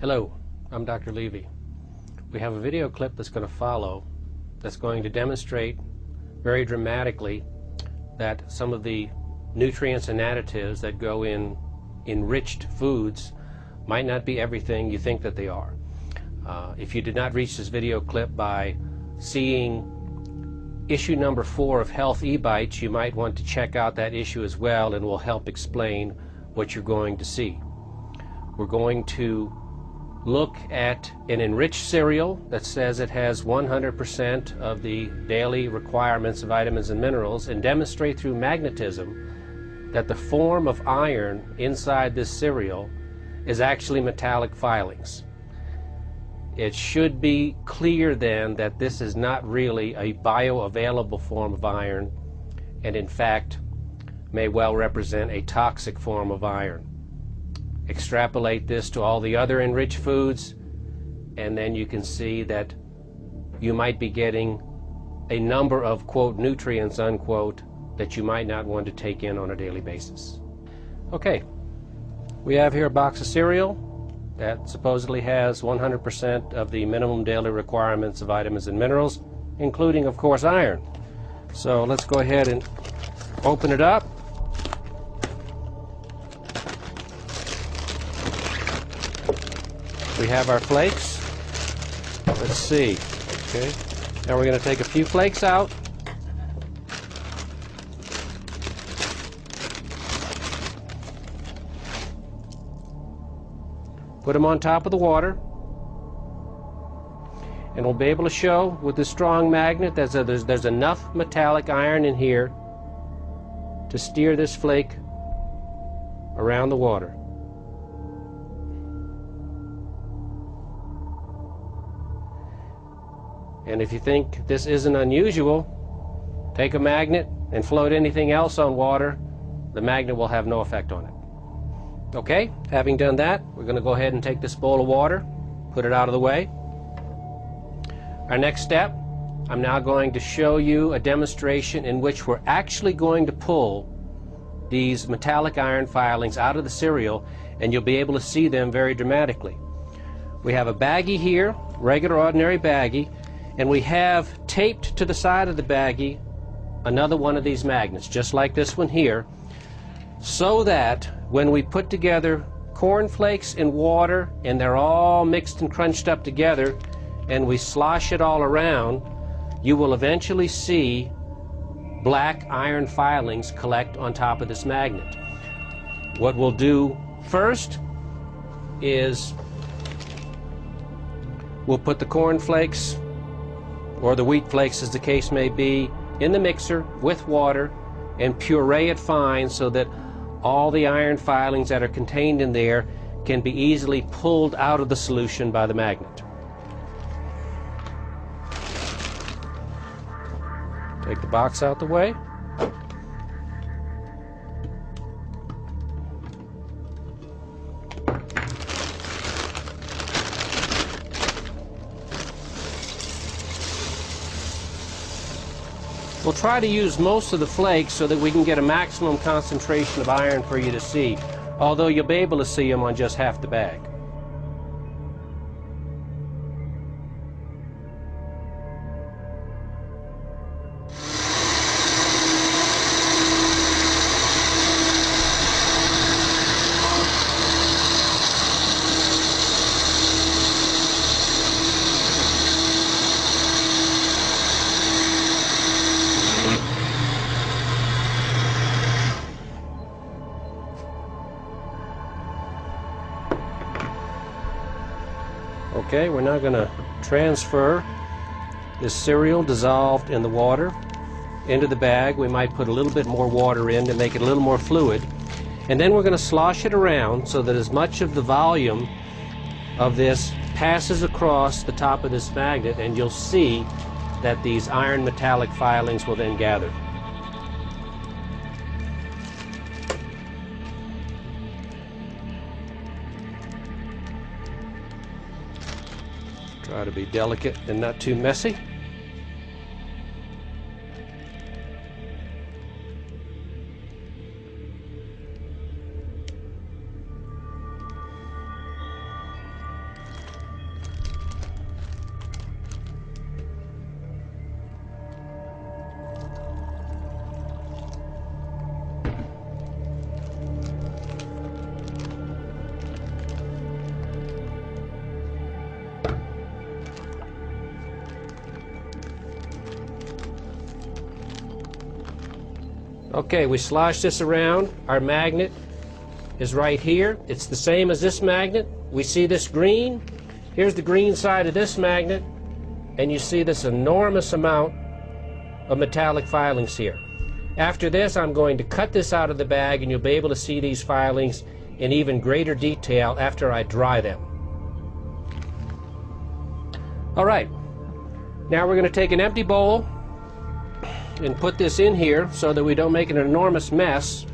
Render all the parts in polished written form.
Hello, I'm Dr. Levy. We have a video clip that's going to follow that's going to demonstrate very dramatically that some of the nutrients and additives that go in enriched foods might not be everything you think that they are. If you did not reach this video clip by seeing issue number 4 of Health eBites, you might want to check out that issue as well, and will help explain what you're going to see. We're going to look at an enriched cereal that says it has 100% of the daily requirements of vitamins and minerals, and demonstrate through magnetism that the form of iron inside this cereal is actually metallic filings. It should be clear then that this is not really a bioavailable form of iron, and in fact may well represent a toxic form of iron. Extrapolate this to all the other enriched foods, and then you can see that you might be getting a number of, quote, nutrients, unquote, that you might not want to take in on a daily basis. Okay, we have here a box of cereal that supposedly has 100% of the minimum daily requirements of vitamins and minerals, including, of course, iron. So let's go ahead and open it up. We have our flakes. Let's see. Okay. Now we're going to take a few flakes out. Put them on top of the water. And we'll be able to show with this strong magnet that there's enough metallic iron in here to steer this flake around the water. And if you think this isn't unusual, take a magnet and float anything else on water. The magnet will have no effect on it. Okay, having done that, we're going to go ahead and take this bowl of water, put it out of the way. Our next step, I'm now going to show you a demonstration in which we're actually going to pull these metallic iron filings out of the cereal, and you'll be able to see them very dramatically. We have a baggie here, regular ordinary baggie, and we have taped to the side of the baggie another one of these magnets, just like this one here, so that when we put together corn flakes and water and they're all mixed and crunched up together and we slosh it all around, you will eventually see black iron filings collect on top of this magnet. What we'll do first is we'll put the corn flakes, or the wheat flakes as the case may be, in the mixer with water and puree it fine so that all the iron filings that are contained in there can be easily pulled out of the solution by the magnet. Take the box out the way. We'll try to use most of the flakes so that we can get a maximum concentration of iron for you to see, although you'll be able to see them on just half the bag. Okay, we're now going to transfer this cereal dissolved in the water into the bag. We might put a little bit more water in to make it a little more fluid. And then we're going to slosh it around so that as much of the volume of this passes across the top of this magnet, and you'll see that these iron metallic filings will then gather. Try to be delicate and not too messy. Okay, we slosh this around. Our magnet is right here. It's the same as this magnet. We see this green. Here's the green side of this magnet, and you see this enormous amount of metallic filings here. After this, I'm going to cut this out of the bag, and you'll be able to see these filings in even greater detail after I dry them. All right, now we're going to take an empty bowl and put this in here so that we don't make an enormous mess.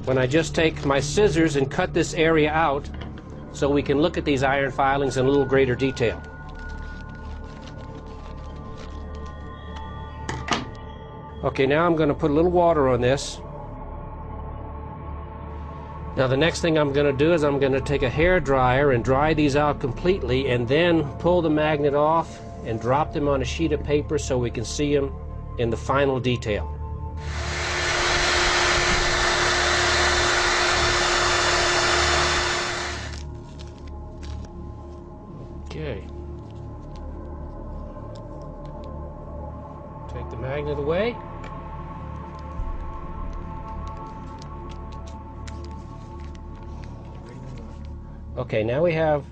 When I just take my scissors and cut this area out so we can look at these iron filings in a little greater detail. Okay, now I'm going to put a little water on this. Now the next thing I'm going to do is I'm going to take a hair dryer and dry these out completely, and then pull the magnet off and drop them on a sheet of paper so we can see them in the final detail. Okay. Take the magnet away. Okay, now we have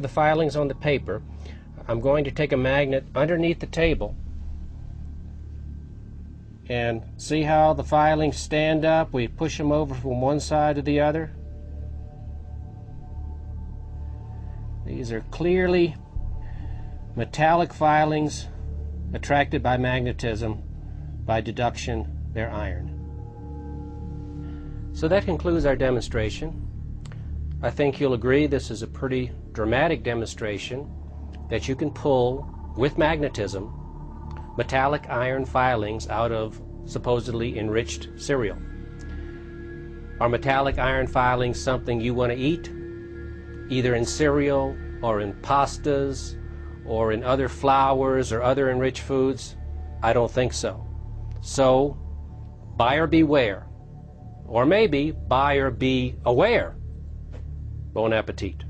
the filings on the paper. I'm going to take a magnet underneath the table and see how the filings stand up. We push them over from one side to the other. These are clearly metallic filings attracted by magnetism. By deduction, they're iron. So that concludes our demonstration. I think you'll agree this is a pretty dramatic demonstration that you can pull, with magnetism, metallic iron filings out of supposedly enriched cereal. Are metallic iron filings something you want to eat, either in cereal or in pastas or in other flours or other enriched foods? I don't think so. So, buyer beware. Or maybe buyer be aware. Bon appetit.